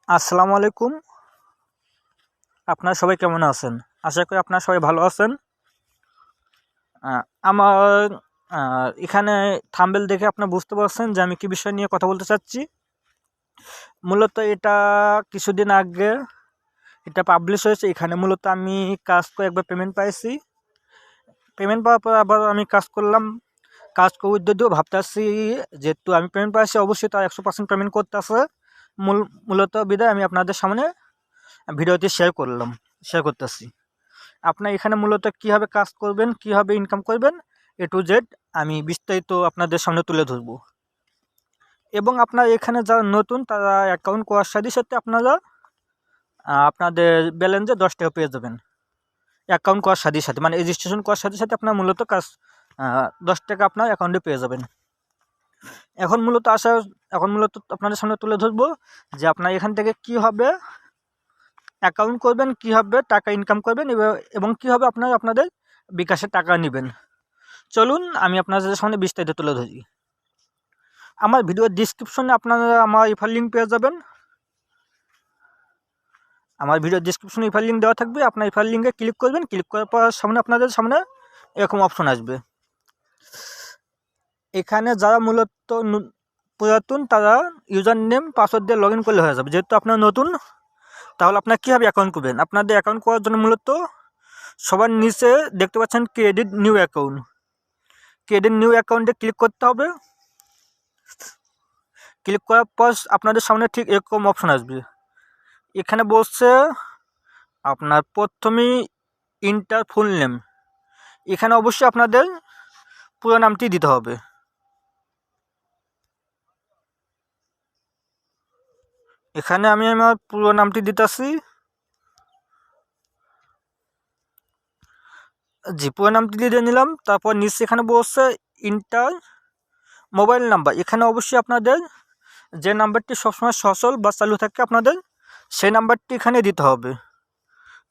আসসালামু আলাইকুম। আপনারা সবাই কেমন আছেন? আশা করি আপনারা সবাই ভালো আছেন। আমার এখানে থাম্বনেল দেখে আপনারা বুঝতে পারছেন যে আমি কী বিষয় নিয়ে কথা বলতে চাচ্ছি। মূলত এটা কিছুদিন আগে এটা পাবলিশ হয়েছে। এখানে মূলত আমি কাজ করে একবার পেমেন্ট পাইছি। পেমেন্ট পাওয়ার পর আবার আমি কাজ করলাম। কাজ করে দিয়েও ভাবতেছি, যেহেতু আমি পেমেন্ট পাইছি অবশ্যই তার 100% পেমেন্ট করতে আছে। মূলত বিদায় আমি আপনাদের সামনে ভিডিওটি শেয়ার করতেছি। আপনার এখানে মূলত কীভাবে কাজ করবেন, কীভাবে ইনকাম করবেন, এ টু জেড আমি বিস্তারিত আপনাদের সামনে তুলে ধরব। এবং আপনার এখানে যারা নতুন তারা অ্যাকাউন্ট করার সাথে সাথে আপনারা আপনাদের ব্যালেন্সে 10 টাকা পেয়ে যাবেন। অ্যাকাউন্ট করার সাথে সাথে মানে রেজিস্ট্রেশন করার সাথে সাথে আপনার মূলত কাজ 10 টাকা আপনার অ্যাকাউন্টে পেয়ে যাবেন। এখন মূলত আপনাদের সামনে তুলে ধরবো যে আপনার এখান থেকে কীভাবে অ্যাকাউন্ট করবেন, কীভাবে টাকা ইনকাম করবেন এবং কীভাবে আপনাদের বিকাশে টাকা নেবেন। চলুন আমি আপনাদের সামনে বিস্তারিত তুলে ধরি। আমার ভিডিওর ডিসক্রিপশনে আপনারা আমার ইফার লিঙ্ক পেয়ে যাবেন। আমার ভিডিওর ডিসক্রিপশনে ইফার লিঙ্ক দেওয়া থাকবে। আপনার ইফার লিঙ্কে ক্লিক করবেন। ক্লিক করার পর আপনাদের সামনে এরকম অপশন আসবে। এখানে যারা মূলত পুরাতন তারা ইউজার নেম পাসওয়ার্ড দিয়ে লগ ইন করলে হয়ে যাবে। যেহেতু আপনার নতুন, তাহলে আপনার কীভাবে অ্যাকাউন্ট করবেন? আপনাদের অ্যাকাউন্ট করার জন্য মূলত সবার নিচে দেখতে পাচ্ছেন credit new account. Credit new অ্যাকাউন্টে ক্লিক করতে হবে। ক্লিক করার পর আপনাদের সামনে ঠিক এরকম অপশন আসবে। এখানে বলছে আপনার প্রথমেই ইন্টার ফুল নেম। এখানে অবশ্যই আপনাদের পুরো নামটি দিতে হবে। এখানে আমি আমার পুরো নামটি দিতেছি। জি, পুরো নামটি দিয়ে নিলাম। তারপর নিচে এখানে বলছে ইন্টার মোবাইল নাম্বার। এখানে অবশ্যই আপনাদের যে নাম্বারটি সবসময় সচল বা চালু থাকে আপনাদের সেই নাম্বারটি এখানে দিতে হবে।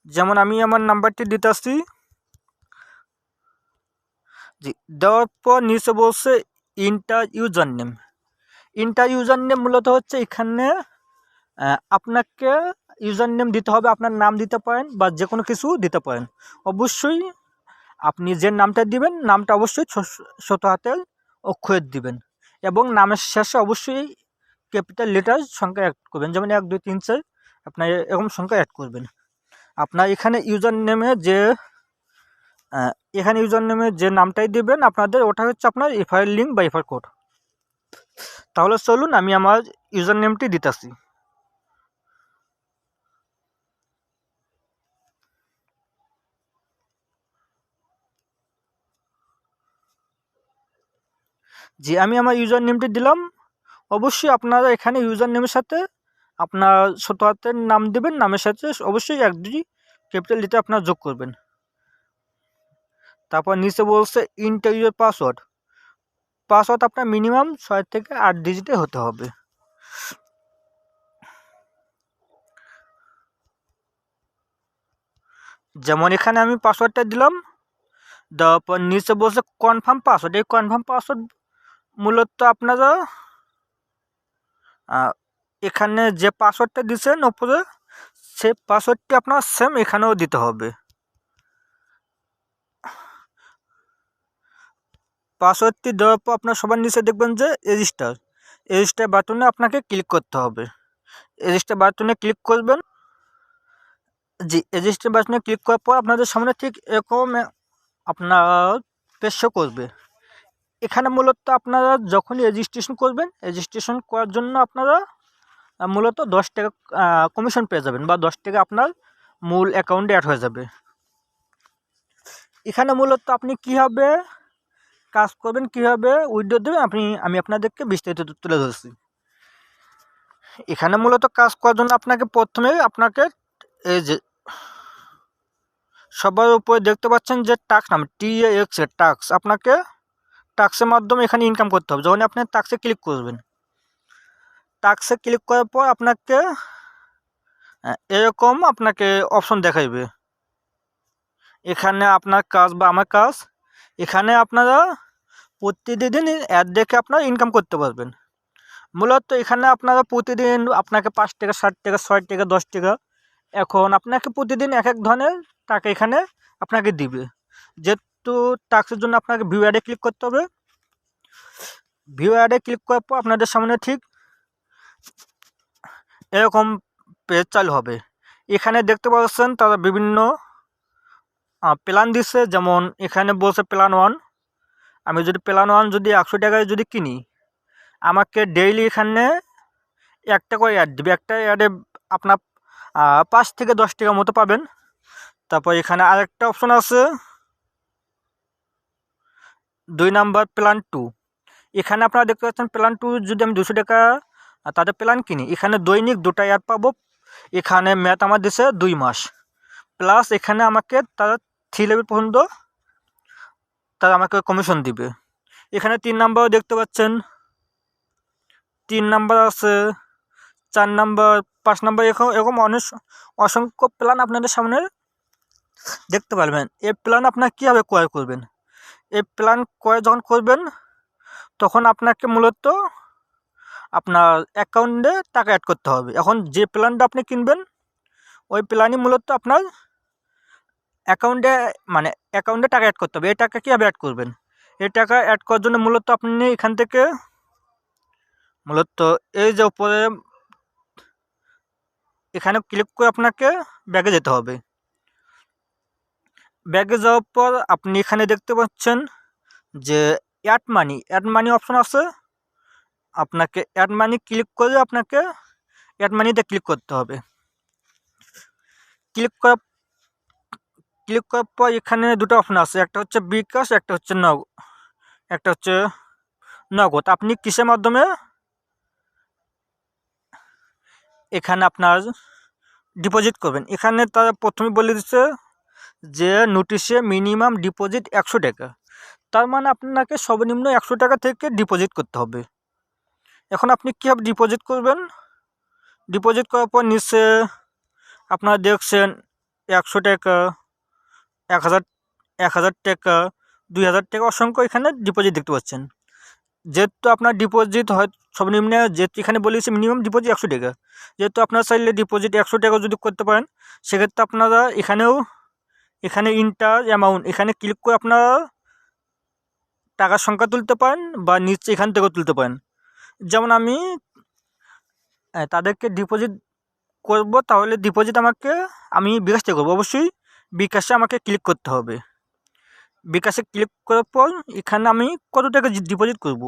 যেমন আমি আমার নাম্বারটি দিতেছি। জি, দেওয়ার পর নিচে বলছে inter user name. Inter user name মূলত হচ্ছে এখানে আপনাকে ইউজার নেম দিতে হবে। আপনার নাম দিতে পারেন বা যে কোনো কিছু দিতে পারেন। অবশ্যই আপনি যে নামটা দিবেন নামটা অবশ্যই ছোট হাতের অক্ষরে দিবেন এবং নামের শেষে অবশ্যই ক্যাপিটাল লেটার সংখ্যা অ্যাড করবেন। যেমন 1 2 3 4 আপনার এরকম সংখ্যা অ্যাড করবেন। আপনার এখানে ইউজার নেমে যে নামটাই দেবেন আপনাদের ওটা হচ্ছে আপনার এফআইআর লিঙ্ক বা এফআইআর কোড। তাহলে চলুন আমি আমার ইউজার নেমটি দিতেছি। জি, আমি আমার ইউজার নেমটি দিলাম। অবশ্যই আপনারা এখানে ইউজার নেমের সাথে আপনার ছোট হাতের নাম দেবেন। নামের সাথে অবশ্যই 1 2 ক্যাপিটাল লেটার আপনার যোগ করবেন। তারপর নিচে বলছে এন্টার ইউর পাসওয়ার্ড। পাসওয়ার্ড আপনার মিনিমাম 6 থেকে 8 ডিজিটে হতে হবে। যেমন এখানে আমি পাসওয়ার্ডটা দিলাম। দেওয়ার পর নিচে বলছে কনফার্ম পাসওয়ার্ড। এই কনফার্ম পাসওয়ার্ড মূলত আপনারা এখানে যে পাসওয়ার্ডটা দিচ্ছেন ওপরে সেই পাসওয়ার্ডটি আপনার সেম এখানেও দিতে হবে। পাসওয়ার্ডটি দেওয়ার পর আপনার সবার নিচে দেখবেন যে রেজিস্টার বাটনে আপনাকে ক্লিক করতে হবে। রেজিস্টার বাটনে ক্লিক করবেন। জি, রেজিস্টার বাটনে ক্লিক করার পর আপনাদের সামনে ঠিক এরকম আপনার পেজ শো করবে। এখানে মূলত আপনারা যখনই রেজিস্ট্রেশন করার জন্য আপনারা মূলত 10 টাকা কমিশন পেয়ে যাবেন বা 10 টাকা আপনার মূল অ্যাকাউন্টে অ্যাড হয়ে যাবে। এখানে মূলত আপনি কীভাবে কাজ করবেন, কীভাবে উইথড্র দেবেন আমি আপনাদেরকে বিস্তারিত তুলে ধরছি। এখানে মূলত কাজ করার জন্য আপনাকে এই যে সবার উপরে দেখতে পাচ্ছেন যে টাস্ক নাম TAX টাস্ক, আপনাকে টাস্কের মাধ্যমে এখানে ইনকাম করতে হবে। যখন আপনি টাস্কে ক্লিক করবেন, টাস্কে ক্লিক করার পর আপনাকে এরকম আপনাকে অপশন দেখাইবে। এখানে আপনার কাজ বা আমার কাজ, এখানে আপনারা প্রতিদিন অ্যাড দেখে আপনারা ইনকাম করতে পারবেন। মূলত এখানে আপনারা প্রতিদিন আপনাকে 5 টাকা, 7 টাকা, 6 টাকা, 10 টাকা, এখন আপনাকে প্রতিদিন এক এক ধরনের টাকা এখানে আপনাকে দিবে। যেহেতু টাস্কের জন্য আপনাকে ভিউ অ্যাডে ক্লিক করতে হবে। ভিউ অ্যাডে ক্লিক করার পর আপনাদের সামনে ঠিক এরকম পেজ চালু হবে। এখানে দেখতে পাচ্ছেন তারা বিভিন্ন প্ল্যান দিচ্ছে, যেমন এখানে বলছে প্ল্যান 1। আমি যদি প্ল্যান 1 যদি 100 টাকায় যদি কিনি, আমাকে ডেইলি এখানে একটা করে অ্যাড দেবে। একটা অ্যাডে আপনার 5 থেকে 10 টাকা মতো পাবেন। তারপর এখানে আরেকটা অপশন আছে 2 নাম্বার প্ল্যান 2। এখানে আপনারা দেখতে পাচ্ছেন প্ল্যান 2 যদি আমি 200 টাকা তাদের প্ল্যান কিনি, এখানে দৈনিক 2টা অ্যাড পাবো। এখানে ম্যাথ আমার দিছে 2 মাস, প্লাস এখানে আমাকে তারা 3 লেভেল পর্যন্ত তারা আমাকে কমিশন দিবে। এখানে 3 নাম্বারও দেখতে পাচ্ছেন, 3 নাম্বার আছে, 4 নাম্বার, 5 নাম্বার, এরকম অনেক অসংখ্য প্ল্যান আপনাদের সামনে দেখতে পারবেন। এই প্ল্যান আপনার কীভাবে ক্রয় করবেন? এই প্ল্যান ক্রয় যখন করবেন তখন আপনাকে মূলত আপনার অ্যাকাউন্টে টাকা অ্যাড করতে হবে। এখন যে প্ল্যানটা আপনি কিনবেন ওই প্ল্যানই মূলত আপনার অ্যাকাউন্টে টাকা অ্যাড করতে হবে। এই টাকা কীভাবে অ্যাড করবেন? এই টাকা অ্যাড করার জন্য মূলত আপনি এখান থেকে মূলত এই যে উপরে এখানে ক্লিক করে আপনাকে ব্যাগে যেতে হবে। ব্যাগে যাওয়ার পর আপনি এখানে দেখতে পাচ্ছেন যে অ্যাড মানি অপশন আছে। আপনাকে অ্যাড মানি ক্লিক করে আপনাকে অ্যাড মানিতে ক্লিক করতে হবে। ক্লিক করার পর এখানে দুটো অপশন আছে, একটা হচ্ছে বিকাশ, একটা হচ্ছে নগদ। আপনি কিসের মাধ্যমে এখানে আপনার ডিপোজিট করবেন? এখানে তারা প্রথমে বলে দিচ্ছে যে নোটিশে মিনিমাম ডিপোজিট 100 টাকা। তার মানে আপনাকে সর্বনিম্ন 100 টাকা থেকে ডিপোজিট করতে হবে। এখন আপনি কীভাবে ডিপোজিট করবেন? ডিপোজিট করার পর নিচে আপনারা দেখছেন 100 টাকা, 1000 টাকা, 2000 টাকা, অসংখ্য এখানে ডিপোজিট দেখতে পাচ্ছেন। যেহেতু আপনার ডিপোজিট হয় সর্বনিম্ন, যেহেতু এখানে বলেছে মিনিমাম ডিপোজিট 100 টাকা, যেহেতু আপনার চাইলে ডিপোজিট 100 টাকা যদি করতে পারেন, সেক্ষেত্রে আপনারা এখানে ইন্টার অ্যামাউন্ট এখানে ক্লিক করে আপনারা টাকার সংখ্যা তুলতে পারেন বা নিচে এখান থেকেও তুলতে পারেন। যেমন আমি তাদেরকে ডিপোজিট করব, তাহলে ডিপোজিট আমি বিকাশ থেকে করবো। অবশ্যই বিকাশে আমাকে ক্লিক করতে হবে। বিকাশে ক্লিক করার পর এখানে আমি কত টাকা ডিপোজিট করব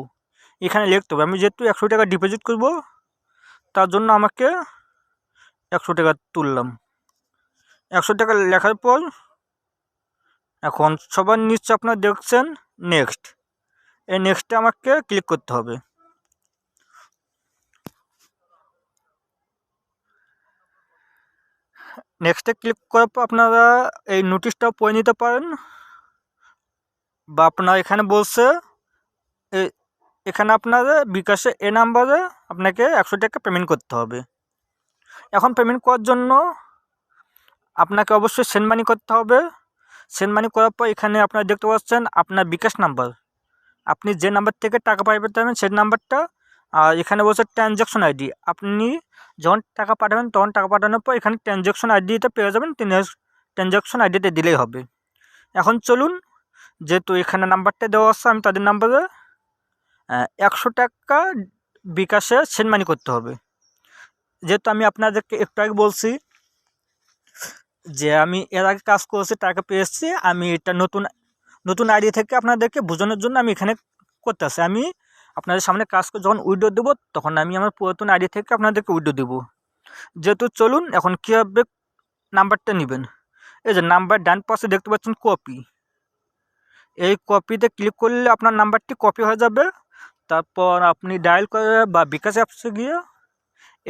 এখানে লিখতে হবে। আমি যেহেতু 100 টাকা ডিপোজিট করব, তার জন্য আমাকে 100 টাকা তুললাম। 100 টাকা লেখার পর এখন সবার নিচে আপনারা দেখছেন নেক্সট, এই নেক্সটে আমাকে ক্লিক করতে হবে। নেক্সটে ক্লিক করার পর আপনারা এই নোটিশটাও পড়ে নিতে পারেন, বা আপনার এখানে বলছে এখানে আপনাদের বিকাশে এ নাম্বারে আপনাকে 100 টাকা পেমেন্ট করতে হবে। এখন পেমেন্ট করার জন্য আপনাকে অবশ্যই সেন্ড মানি করতে হবে। সেন্ড মানি করার পর এখানে আপনারা দেখতে পাচ্ছেন আপনার বিকাশ নাম্বার, আপনি যে নাম্বার থেকে টাকা পাঠাবেন সেই নাম্বারটা, আর এখানে বলছে ট্রানজ্যাকশন আইডি। আপনি যখন টাকা পাঠাবেন তখন টাকা পাঠানোর পর এখানে ট্রানজ্যাকশন আইডিটা পেয়ে যাবেন, ট্রানজ্যাকশন আইডিটা দিলেই হবে। এখন চলুন, যেহেতু এখানে নাম্বারটা দেওয়া আছে, আমি তাদের নাম্বারে 100 টাকা বিকাশে সেন্ড মানি করতে হবে। যেহেতু আমি আপনাদেরকে একটু আগে বলছি যে আমি এর আগে কাজ করেছি, টাকা পেয়েছি, আমি এটা নতুন আইডি থেকে আপনাদেরকে বোঝানোর জন্য আমি এখানে করতে আসি। আমি আপনাদের সামনে কাজ করে যখন উইড্রো দেবো তখন আমি আমার পুরাতন আইডি থেকে আপনাদেরকে উইড্রো দেবো। যেহেতু চলুন এখন কীভাবে নাম্বারটা নেবেন। এই যে নাম্বার ডান পাশে দেখতে পাচ্ছেন কপি, এই কপিতে ক্লিক করলে আপনার নাম্বারটি কপি হয়ে যাবে। তারপর আপনি ডায়াল করে বা বিকাশ অ্যাপসে গিয়ে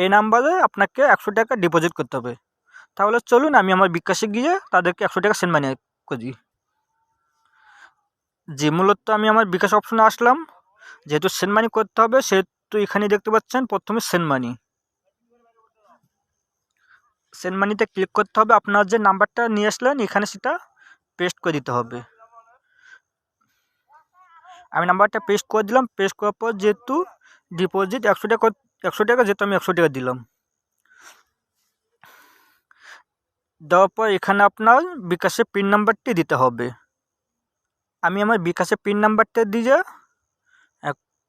এই নাম্বারে আপনাকে 100 টাকা ডিপোজিট করতে হবে। তাহলে চলুন আমি আমার বিকাশে গিয়ে তাদেরকে 100 টাকা সেন্ড মানি করি। যে মূলত আমি আমার বিকাশ অপশনে আসলাম, যেহেতু সেন্ড মানি করতে হবে সেহেতু এখানে দেখতে পাচ্ছেন প্রথমে সেন্ড মানিতে ক্লিক করতে হবে। আপনার যে নাম্বারটা নিয়ে আসলেন এখানে সেটা পেস্ট করে দিতে হবে। আমি নাম্বারটা পেস্ট করে দিলাম। পেস্ট করার পর যেহেতু ডিপোজিট 100 টাকা, 100 টাকা, যেহেতু আমি 100 টাকা দিলাম। দেওয়ার পর এখানে আপনার বিকাশের পিন নাম্বারটি দিতে হবে। আমি আমার বিকাশের পিন নাম্বারটা দিয়ে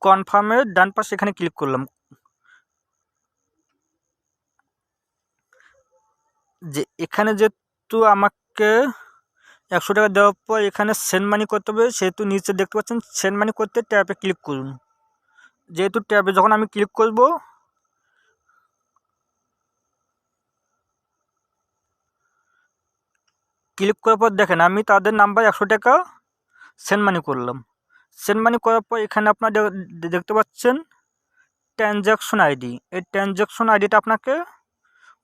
কনফার্মের ডান পাশে এখানে ক্লিক করলাম। যে এখানে যেহেতু আমাকে 100 টাকা দেওয়ার পর এখানে সেন্ড মানি করতে হবে, সেহেতু নিচে দেখতে পাচ্ছেন সেন্ড মানি করতে ট্যাবে ক্লিক করুন। যেহেতু ট্যাবে যখন আমি ক্লিক করব, ক্লিক করার পর দেখেন আমি তাদের নাম্বার 100 টাকা সেন্ড মানি করলাম। সেন্ড মানি করার পর এখানে আপনার দেখতে পাচ্ছেন ট্রানজ্যাকশন আইডি। এই ট্রানজ্যাকশন আইডিটা আপনাকে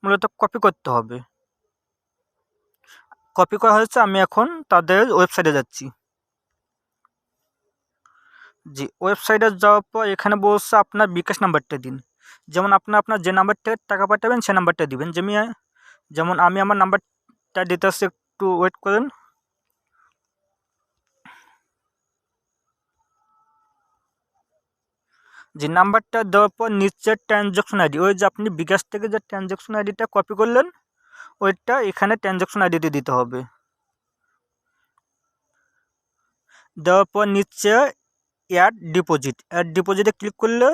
মূলত কপি করতে হবে। কপি করা হয়েছে, আমি এখন তাদের ওয়েবসাইটে যাচ্ছি। জি, ওয়েবসাইটে যাওয়ার পর এখানে বলছে আপনার বিকাশ নাম্বারটা দিন। যেমন আপনার যে নাম্বারটা টাকা পাঠাবেন সে নাম্বারটা দিবেন। যেমন আমি আমার নাম্বারটা দিতে আসছি, একটু ওয়েট করেন। যে নাম্বারটা দেওয়ার পর নিচের ট্রানজ্যাকশন আইডি, ওই যে আপনি বিকাশ থেকে যে ট্রানজ্যাকশন আইডিটা কপি করলেন ওইটা এখানে ট্রানজ্যাকশন আইডিতে দিতে হবে। দেওয়ার পর নিচে অ্যাড ডিপোজিটে ক্লিক করলে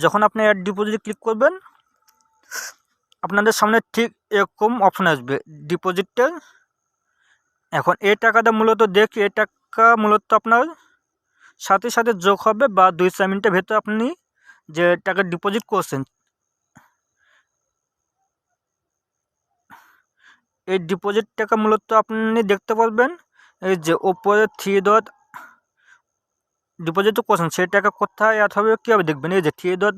যখন আপনি অ্যাড ডিপোজিটে ক্লিক করবেন আপনাদের সামনে ঠিক এরকম অপশন আসবে ডিপোজিটে। এখন এই টাকাটা মূলত দেখি, এই টাকা মূলত আপনার সাথে সাথে যোগ হবে বা 2-4 মিনিটের ভেতরে আপনি যে টাকা ডিপোজিট করছেন এই ডিপোজিট টাকা মূলত আপনি দেখতে পারবেন এই যে ওপরে 3 ডট ডিপোজিট করছেন সেই টাকা কোথায় অ্যাড হবে কীভাবে দেখবেন। এই যে 3 ডট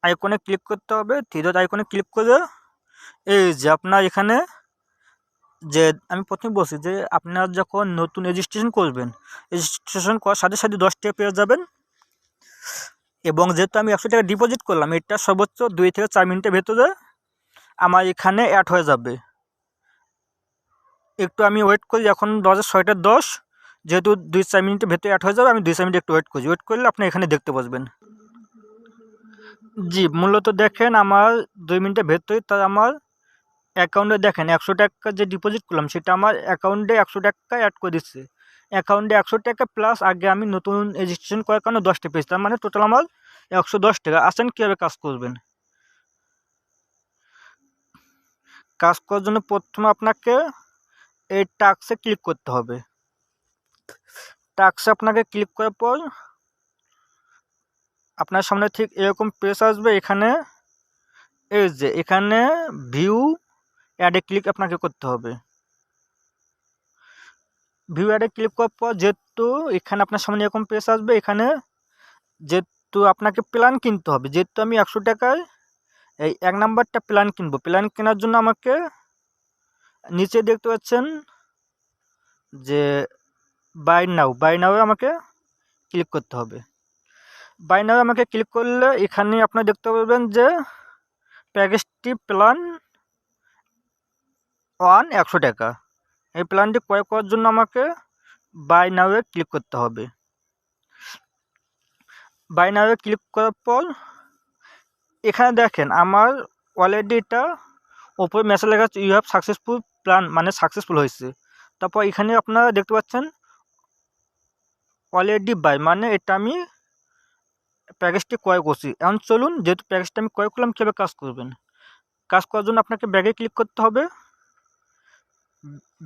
আইকনে ক্লিক করতে হবে। 3 ডট আইকনে ক্লিক করে এই যে আপনার এখানে যে আমি প্রথমে বলছি যে আপনার যখন নতুন রেজিস্ট্রেশন করবেন, রেজিস্ট্রেশন করার সাথে সাথে 10 টাকা পেয়ে যাবেন। এবং যেহেতু আমি 100 টাকা ডিপোজিট করলাম, এটা সর্বোচ্চ 2 থেকে 4 মিনিটের ভেতরে আমার এখানে অ্যাড হয়ে যাবে। একটু আমি ওয়েট করি, এখন 6:10, যেহেতু 2-4 মিনিটের ভেতরে অ্যাড হয়ে যাবে, আমি 2-4 মিনিট একটু ওয়েট করি। ওয়েট করলে আপনি এখানে দেখতে পাবেন। জি, মূলত দেখেন আমার 2 মিনিটের ভেতরেই তার আমার অ্যাকাউন্টে দেখেন 100 টাকা যে ডিপোজিট করলাম সেটা আমার অ্যাকাউন্টে 100 টাকা অ্যাড করে দিচ্ছে। অ্যাকাউন্টে 100 টাকা প্লাস আগে আমি নতুন রেজিস্ট্রেশন করার কারণে 10 টাকা পেয়েছি, তার মানে টোটাল আমার 110 টাকা। আসেন কীভাবে কাজ করবেন। কাজ করার জন্য প্রথমে আপনাকে এই টাস্কে ক্লিক করতে হবে। টাস্কে আপনাকে ক্লিক করার পর আপনার সামনে ঠিক এরকম পেজ আসবে। এখানে এই যে এখানে ভিউ অ্যাডে ক্লিক আপনাকে করতে হবে। ভিউ অ্যাডে ক্লিক করার পর যেহেতু এখানে আপনার সামনে এরকম পেজ আসবে, এখানে যেহেতু আপনাকে প্ল্যান কিনতে হবে, যেহেতু আমি 100 টাকায় এই 1 নাম্বারটা প্ল্যান কিনবো। প্ল্যান কেনার জন্য আমাকে নিচে দেখতে পাচ্ছেন যে বাই নাও আমাকে ক্লিক করতে হবে। বাই নাও আমাকে ক্লিক করলে এখানে আপনারা দেখতে পাবেন যে প্যাকেজটি প্ল্যান 100 টাকা। এই প্ল্যানটি ক্রয় করার জন্য আমাকে বাই নাওয়ে ক্লিক করতে হবে। বাই নাওয়ে ক্লিক করার পর এখানে দেখেন আমার অলরেডি এটা ওপরে মেসেজ লেখা আছে ইউ হ্যাভ সাকসেসফুল প্ল্যান, মানে সাকসেসফুল হয়েছে। তারপর এখানে আপনারা দেখতে পাচ্ছেন অলরেডি বাই, মানে এটা আমি প্যাকেজটি ক্রয় করছি। এখন চলুন, যেহেতু প্যাকেজটা আমি ক্রয় করলাম কীভাবে কাজ করবেন। কাজ করার জন্য আপনাকে ব্যাগে ক্লিক করতে হবে।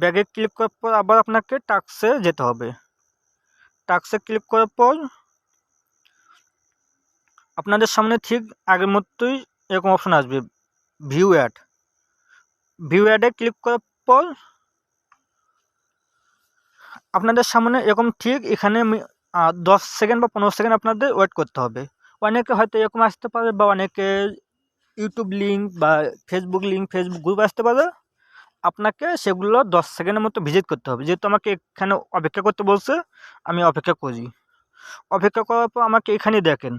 ব্যাগে ক্লিক করার পর আবার আপনাকে টাস্কে যেতে হবে। টাস্কে ক্লিক করার পর আপনাদের সামনে ঠিক আগের মতোই এরকম অপশন আসবে ভিউ অ্যাডে ক্লিক করার পর আপনাদের সামনে এরকম ঠিক এখানে 10 সেকেন্ড বা 15 সেকেন্ড আপনাদের ওয়েট করতে হবে। অনেকে হয়তো এরকম আসতে পারে বা অনেকে ইউটিউব লিঙ্ক বা ফেসবুক গ্রুপ আসতে পারে। আপনাকে সেগুলো 10 সেকেন্ডের মতো ভিজিট করতে হবে। যেহেতু আমাকে এখানে অপেক্ষা করতে বলছে, আমি অপেক্ষা করি। অপেক্ষা করার পর আমাকে এখানে দেখেন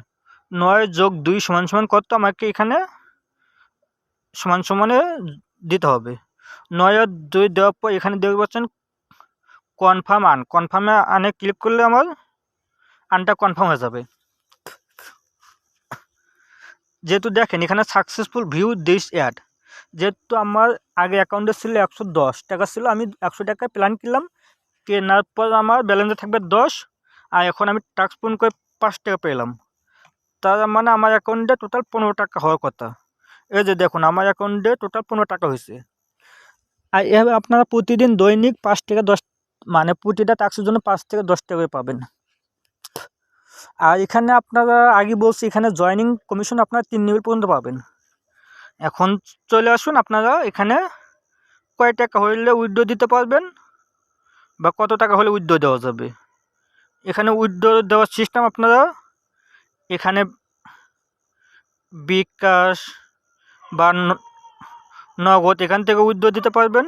9 + 2 = কত, আমাকে এখানে সমানে দিতে হবে। 9 আর 2 দেওয়ার পর এখানে দেখতে পাচ্ছেন কনফার্মে আনে ক্লিক করলে আমার আনটা কনফার্ম হয়ে যাবে। যেহেতু দেখেন এখানে সাকসেসফুল ভিউ দিস অ্যাড, যেহেতু আমার আগে অ্যাকাউন্টে ছিল 110 টাকা ছিল, আমি 100 টাকায় প্ল্যান কিনলাম, কেনার পর আমার ব্যালেন্সে থাকবে 10, আর এখন আমি টাস্ক পূরণ করে 5 টাকা পেলাম। তার মানে আমার অ্যাকাউন্টে টোটাল 15 টাকা হওয়ার কথা। এই যে দেখুন আমার অ্যাকাউন্টে টোটাল 15 টাকা হয়েছে। আর এভাবে আপনারা প্রতিদিন দৈনিক 5 থেকে 10, মানে প্রতিটা টাস্কের জন্য 5 থেকে 10 টাকা করে পাবেন। আর এখানে আপনারা আগে বলছি এখানে জয়েনিং কমিশন আপনারা 3 লেভেল পর্যন্ত পাবেন। এখন চলে আসুন আপনারা এখানে কয় টাকা হইলে উইথড্র দিতে পারবেন বা কত টাকা হলে উইথড্র দেওয়া যাবে। এখানে উইথড্র দেওয়ার সিস্টেম আপনারা এখানে বিকাশ বা নগদ এখান থেকে উইথড্র দিতে পারবেন,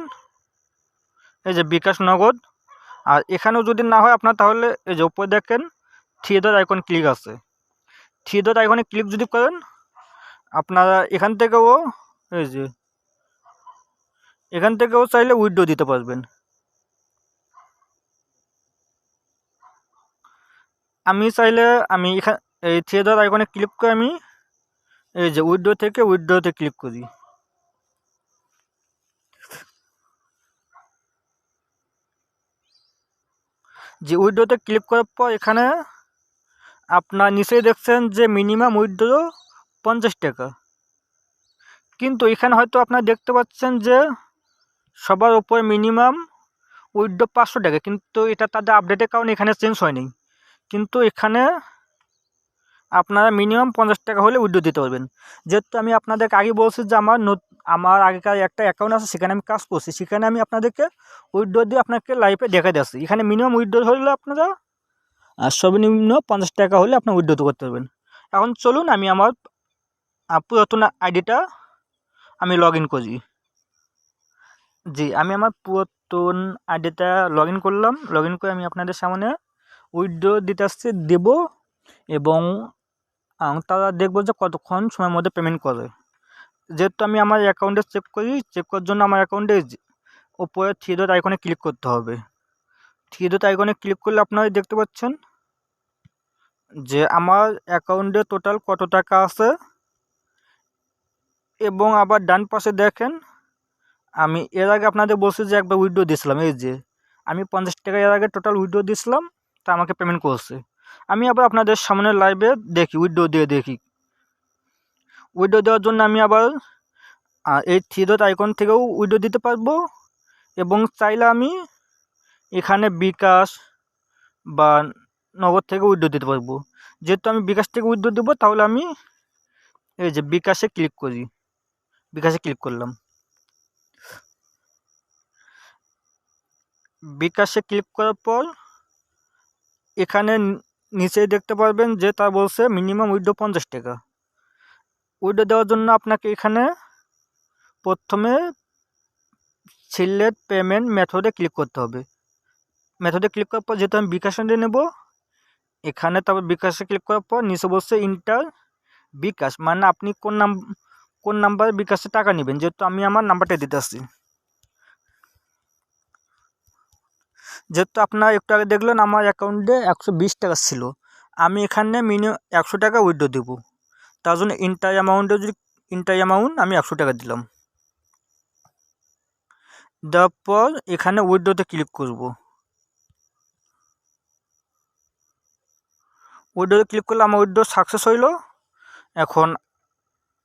এই যে বিকাশ নগদ। আর এখানেও যদি না হয় আপনার, তাহলে এই যে উপরে দেখেন 3 ডট আইকন ক্লিক আছে, 3 ডট আইকনে ক্লিক যদি করেন আপনারা এখান থেকেও এই যে এখান থেকেও চাইলে উইথড্র দিতে পারবেন। আমি চাইলে আমি এখানে এই 3 ডট আইকনে ক্লিক করে আমি এই যে উইথড্র থেকে উইথড্রতে ক্লিক করি। যে উইথড্রতে ক্লিক করার পর এখানে আপনার নিচেই দেখছেন যে মিনিমাম উইথড্র 50 টাকা, কিন্তু এখানে হয়তো আপনারা দেখতে পাচ্ছেন যে সবার উপরে মিনিমাম উইথড্র 500 টাকা, কিন্তু এটা তাদের আপডেটের কারণে এখানে চেঞ্জ হয়নি। কিন্তু এখানে আপনারা মিনিমাম 50 টাকা হলে উইথড্র দিতে পারবেন। যেহেতু আমি আপনাদেরকে আগে বলছি যে আমার আগেকার একটা অ্যাকাউন্ট আছে, সেখানে আমি কাজ করছি, সেখানে আমি আপনাদেরকে উইথড্র দিয়ে আপনাকে লাইভে দেখা দিচ্ছি। এখানে মিনিমাম উইথড্র হলে আপনারা সর্বনিম্ন 50 টাকা হলে আপনার উইথড্র করতে পারবেন। এখন চলুন আমি আমার পুরাতন আইডিটা আমি লগ ইন করি। জি, আমি আমার পুরাতন আইডিটা লগ ইন করলাম। লগ ইন করে আমি আপনাদের সামনে উইথড্র দিতে আসছি দেব, এবং তারা দেখবো যে কতক্ষণ সময়ের মধ্যে পেমেন্ট করে। যেহেতু আমি আমার অ্যাকাউন্টে চেক করি, চেক করার জন্য আমার অ্যাকাউন্টে ওপরে 3 ডট আইকনে ক্লিক করতে হবে। 3 ডট আইকনে ক্লিক করলে আপনারা দেখতে পাচ্ছেন যে আমার অ্যাকাউন্টে টোটাল কত টাকা আছে, এবং আবার ডান পাশে দেখেন আমি এর আগে আপনাদের বলছি যে একবার উইথড্র দিয়েছিলাম, এই যে আমি 50 টাকা এর আগে টোটাল উইথড্র দিয়েছিলাম, তা আমাকে পেমেন্ট করছে। আমি আবার আপনাদের সামনে লাইভে দেখি উইথড্র দিয়ে দেখি। উইথড্র দেওয়ার জন্য আমি আবার এই 3 ডট আইকন থেকেও উইথড্র দিতে পারবো, এবং চাইলে আমি এখানে বিকাশ বা নগদ থেকে উইথড্র দিতে পারবো। যেহেতু আমি বিকাশ থেকে উইথড্র দেবো, তাহলে আমি এই যে বিকাশে ক্লিক করি, বিকাশে ক্লিক করলাম। বিকাশে ক্লিক করার পর এখানে নিচেই দেখতে পারবেন যে তা বলছে মিনিমাম উইথড্র 50 টাকা। উইথড্র দেওয়ার জন্য আপনাকে এখানে প্রথমে সিলেক্ট পেমেন্ট মেথডে ক্লিক করতে হবে। মেথডে ক্লিক করার পর যেহেতু আমি বিকাশে নেব, এখানে তারপর বিকাশে ক্লিক করার পর নিচে বলছে ইন্টার বিকাশ, মানে আপনি কোন নাম্বারে বিকাশে টাকা নেবেন। যেহেতু আমি আমার নাম্বারটা দিতে আসছি, যেহেতু আপনারা একটু আগে দেখলেন আমার অ্যাকাউন্টে 120 টাকা ছিল, আমি এখানে মিনিমাম 100 টাকা উইথড্র দেবো। তার জন্য ইন্টার অ্যামাউন্ট আমি 100 টাকা দিলাম। দেওয়ার পর এখানে উইথড্রতে ক্লিক করব। উইথড্রতে ক্লিক করলে আমার উইথড্র সাকসেস হইল। এখন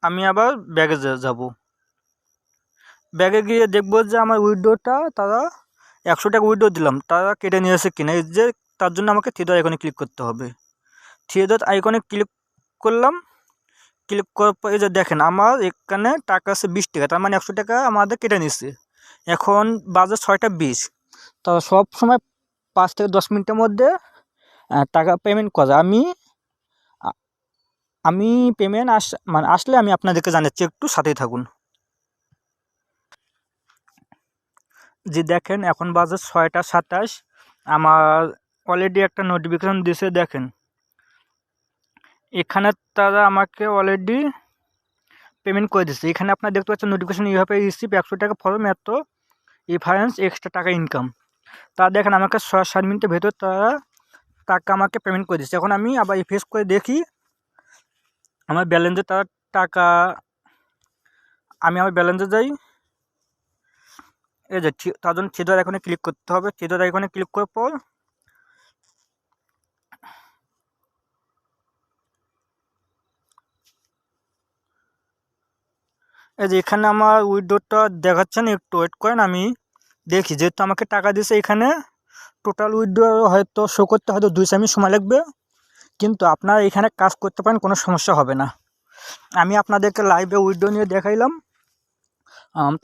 আমি আবার ব্যাগে যাব। ব্যাগে গিয়ে দেখবো যে আমার উইথড্রটা তারা 100 টাকা উইথড্র দিলাম, তারা কেটে নিয়েছে কিনা। এই যে তার জন্য আমাকে 3 ডট আইকনে ক্লিক করতে হবে। 3 ডট আইকনে ক্লিক করলাম। ক্লিক করার পর এই যে দেখেন আমার এখানে টাকা আছে 20 টাকা, তার মানে 100 টাকা আমাদের কেটে নিচ্ছে। এখন বাজে 6টা 20। তো সব সময় 5 থেকে 10 মিনিটের মধ্যে টাকা পেমেন্ট করে। আমি পেমেন্ট আসলে আমি আপনাদেরকে জানাচ্ছি, একটু সাথেই থাকুন। যে দেখেন এখন বাজে 6টা 27, আমার অলরেডি একটা নোটিফিকেশন দিয়েছে। দেখেন এখানে তারা আমাকে অলরেডি পেমেন্ট করে দিচ্ছে। এখানে আপনার দেখতে পাচ্ছেন নোটিফিকেশন ইউ হ্যাভ রিসিভ 100 টাকা ফর্ম এত রেফারেন্স এক্সট্রা টাকা ইনকাম। তা দেখেন আমাকে 7 মিনিটের ভেতর তারা টাকা আমাকে পেমেন্ট করে দিচ্ছে। এখন আমি আবার রিফ্রেশ করে দেখি আমার ব্যালেন্সে তারা টাকা, আমি আমার ব্যালেন্সে যাই। এই যে তার জন্য থ্রি আইকনে ক্লিক করতে হবে। থ্রি আইকনে ক্লিক করার পর এই যে এখানে আমার উইথড্রটা দেখাচ্ছে না, একটু ওয়েট করেন আমি দেখি। যেহেতু আমাকে টাকা দিয়েছে এখানে টোটাল উইথড্র হয়তো শো করতে হয়তো 2 সেকেন্ড সময় লাগবে, কিন্তু আপনারা এখানে কাজ করতে পারেন, কোনো সমস্যা হবে না। আমি আপনাদেরকে লাইভে উইথড্র নিয়ে দেখাইলাম,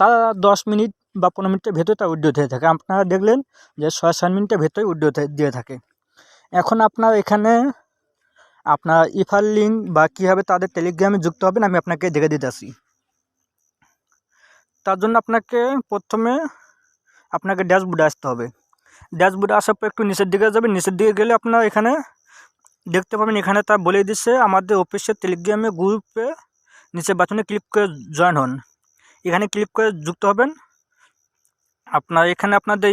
তারা 10 মিনিট বা 15 মিনিটের ভেতরে তার উইথড্র হয়ে থাকে। আপনারা দেখলেন যে 6-7 মিনিটের ভেতরে উইথড্র দিয়ে থাকে। এখন আপনার এখানে আপনার ইফার লিঙ্ক বা কীভাবে তাদের টেলিগ্রামে যুক্ত হবেন আমি আপনাকে দেখে দিতে আসি। তার জন্য আপনাকে প্রথমে আপনাকে ড্যাশবোর্ডে আসতে হবে। ড্যাশবোর্ডে আসার পর একটু নিচের দিকে যাবেন। নিচের দিকে গেলে আপনার এখানে দেখতে পাবেন, এখানে তা বলে দিচ্ছে আমাদের অফিসের টেলিগ্রামে গ্রুপে নিচে বাটনে ক্লিক করে জয়েন হন। এখানে ক্লিক করে যুক্ত হবেন। আপনার এখানে আপনাদের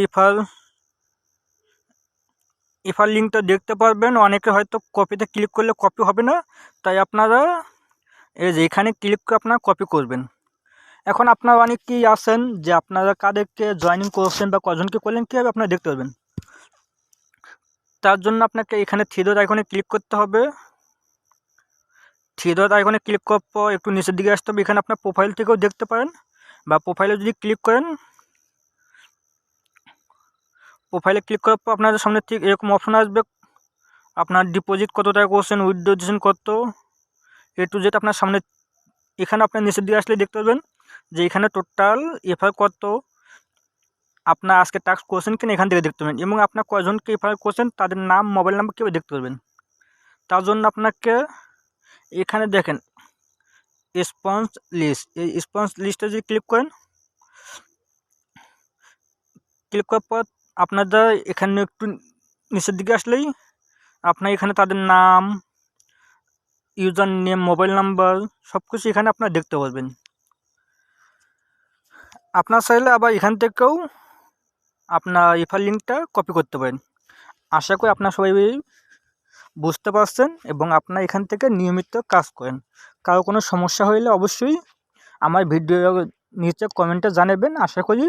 ইফার লিঙ্কটা দেখতে পারবেন। অনেকে হয়তো কপিতে ক্লিক করলে কপি হবে না, তাই আপনারা এই যে এখানে ক্লিক করে আপনারা কপি করবেন। এখন আপনারা অনেকেই আছেন যে আপনারা কাদেরকে জয়েনিং করছেন বা কজনকে করলেন কীভাবে আপনারা দেখতে পারবেন। তার জন্য আপনাকে এখানে থ্রি ডট আইকনে ক্লিক করতে হবে। থ্রি ডট আইকনে ক্লিক করার পর একটু নিচের দিকে আসতে হবে। এখানে আপনার প্রোফাইল থেকেও দেখতে পারেন, বা প্রোফাইলে যদি ক্লিক করেন, প্রোফাইলে ক্লিক করার পর আপনাদের সামনে ঠিক এরকম অপশন আসবে। আপনার ডিপোজিট কত টাকা করছেন, উইথড্র দিয়েছেন কত, এ টু জেড আপনার সামনে। এখানে আপনার নিচের দিকে আসলে দেখতে পাবেন যে এখানে টোটাল এফআই কত, আপনার আজকে টাস্ক করছেন কিনা এখান থেকে দেখতে পাবেন, এবং আপনার কয়জনকে এফআই করছেন তাদের নাম মোবাইল নাম্বার কীভাবে দেখতে পারবেন। তার জন্য আপনাকে এখানে দেখেন রেসপন্স লিস্ট, এই রেসপন্স লিস্টে যদি ক্লিক করেন, ক্লিক করার পর আপনাদের এখানে একটু নিচের দিকে আসলেই আপনার এখানে তাদের নাম, ইউজার নেম, মোবাইল নাম্বার সব কিছু এখানে আপনারা দেখতে পারবেন। আপনার চাইলে আবার এখান থেকেও আপনার রেফার লিঙ্কটা কপি করতে পারেন। আশা করি আপনার সবাই বুঝতে পারছেন এবং আপনার এখান থেকে নিয়মিত কাজ করেন। কারো কোনো সমস্যা হলে অবশ্যই আমার ভিডিও নিচে কমেন্টে জানাবেন। আশা করি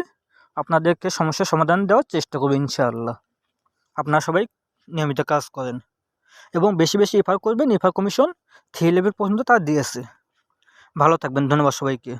আপনাদেরকে সমস্যার সমাধান দেওয়ার চেষ্টা করব ইনশাআল্লাহ। আপনারা সবাই নিয়মিত কাজ করেন এবং বেশি বেশি রেফার করবেন। রেফার কমিশন 3 লেভেল পর্যন্ত তারা দিয়েছে। ভালো থাকবেন, ধন্যবাদ সবাইকে।